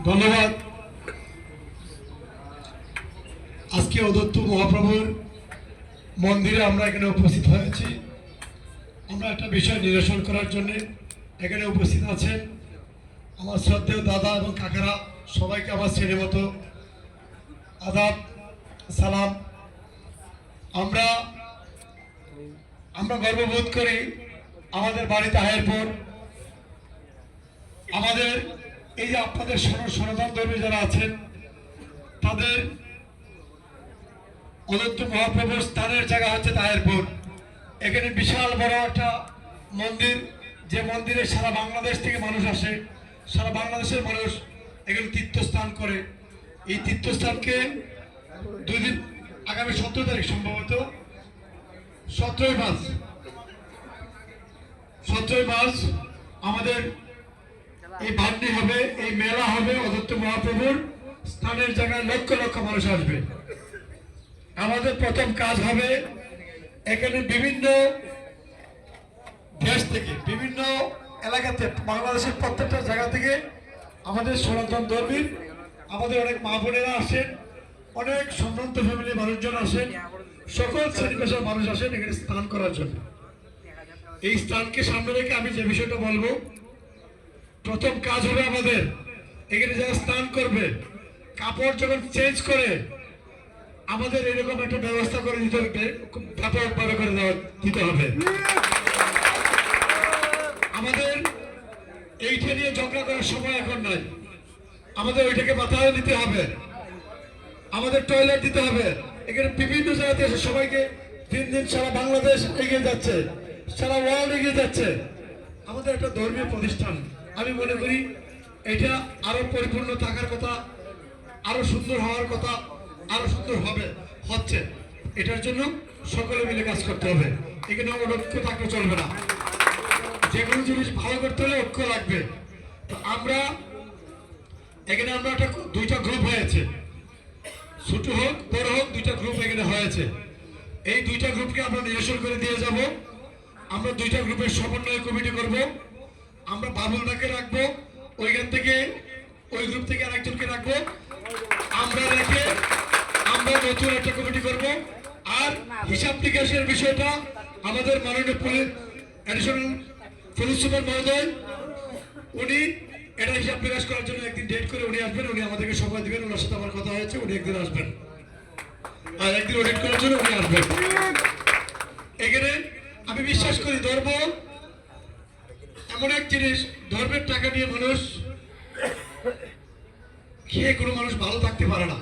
ধন্যবাদ। আজকে অদ্বৈত মহাপ্রভুর মন্দিরে আমরা এখানে উপস্থিত হয়েছি। আমরা একটা বিষয় নিরসন করার জন্য এখানে উপস্থিত আছেন আমার শ্রদ্ধেয় দাদা এবং কাকারা। সবাইকে আমার ছেলে মতো আদাব, সালাম। আমরা গর্ববোধ করি আমাদের বাড়িতে হায়েরপুর, আমাদের এই যে আপনাদের সনাতন ধর্মী যারা আছেন তাদের অদ্বৈত মহাপ্রভুর স্থানের জায়গা হচ্ছে তাহেরপুর। এখানে বিশাল বড় একটা মন্দির, যে মন্দিরে সারা বাংলাদেশ থেকে মানুষ আসে, সারা বাংলাদেশের মানুষ এখানে তীর্থস্থান করে। এই তীর্থস্থানকে 2 দিন আগামী 17 তারিখ সম্ভবত 17 মার্চ আমাদের এই ভান্ডি হবে, এই মেলা হবে। অদ্বৈত মহাপ্রভুর স্থানের জায়গায় লক্ষ লক্ষ মানুষ আসবে। আমাদের প্রথম কাজ হবে এখানে বিভিন্ন দেশ থেকে, বিভিন্ন এলাকাতে, বাংলাদেশের প্রত্যেকটা জায়গা থেকে আমাদের সনাতন ধর্মীর আমাদের অনেক মা বোনেরা আসেন, অনেক সম্ভ্রান্ত ফ্যামিলির মানুষজন আসেন, সকল শ্রেণী পেশার মানুষ আসেন এখানে স্নান করার জন্য। এই স্থানকে সামনে রেখে আমি যে বিষয়টা বলবো, প্রথম কাজ হবে আমাদের এখানে যারা স্নান করবে কাপড় যখন চেঞ্জ করে আমাদের এরকম একটা ব্যবস্থা করে দিতে হবে, খুব ব্যাপকভাবে করে দিতে হবে। আমাদের এইটা নিয়ে ঝগড়া করার সময় এখন নাই, আমাদের ওইটাকে বাতায়ন দিতে হবে, আমাদের টয়লেট দিতে হবে। এখানে বিভিন্ন জায়গাতে এসে সবাইকে দিন দিন সারা বাংলাদেশ এগিয়ে যাচ্ছে, সারা ওয়ার্ল্ড এগিয়ে যাচ্ছে। আমাদের একটা ধর্মীয় প্রতিষ্ঠান, আমি মনে করি এটা আরো পরিপূর্ণ থাকার কথা, আরো সুন্দর হওয়ার কথা, আরো সুন্দর হচ্ছে। এটার জন্য সকলে মিলে কাজ করতে হবে। এখানে ঐক্য থাকলে চলবে না, যে কোনো জিনিস ভালো করতে হলে ঐক্য লাগবে। তো এখানে আমরা একটা 2টা গ্রুপ হয়েছে, ছোট হোক বড় হোক 2টা গ্রুপ এখানে হয়েছে। এই 2টা গ্রুপকে আমরা নিরসন করে দিয়ে যাব। আমরা 2টা গ্রুপের সমন্বয় কমিটি করব। আমরা বাবুলদাকে রাখবো, ওইখান থেকে ওই গ্রুপ থেকে আরেকজনকে রাখবো। আমরা রেখে আমরা নতুন একটা কমিটি করব। আর হিসাব নিকাশের বিষয়টা আমাদের মাননীয় অ্যাডিশনাল পুলিশ সুপার মহোদয়, উনি এটা হিসাব নিকাশ করার জন্য একদিন ডেট করে উনি আসবেন, উনি আমাদেরকে সময় দিবেন। ওনার সাথে আমার কথা হয়েছে, উনি একদিন আসবেন আর একদিন অডিট করার জন্য উনি আসবেন। এখানে আমি বিশ্বাস করি ধর্ম এমন এক জিনিস, ধর্মের টাকা নিয়ে মানুষ খেয়ে কোনো মানুষ ভালো থাকতে পারে না।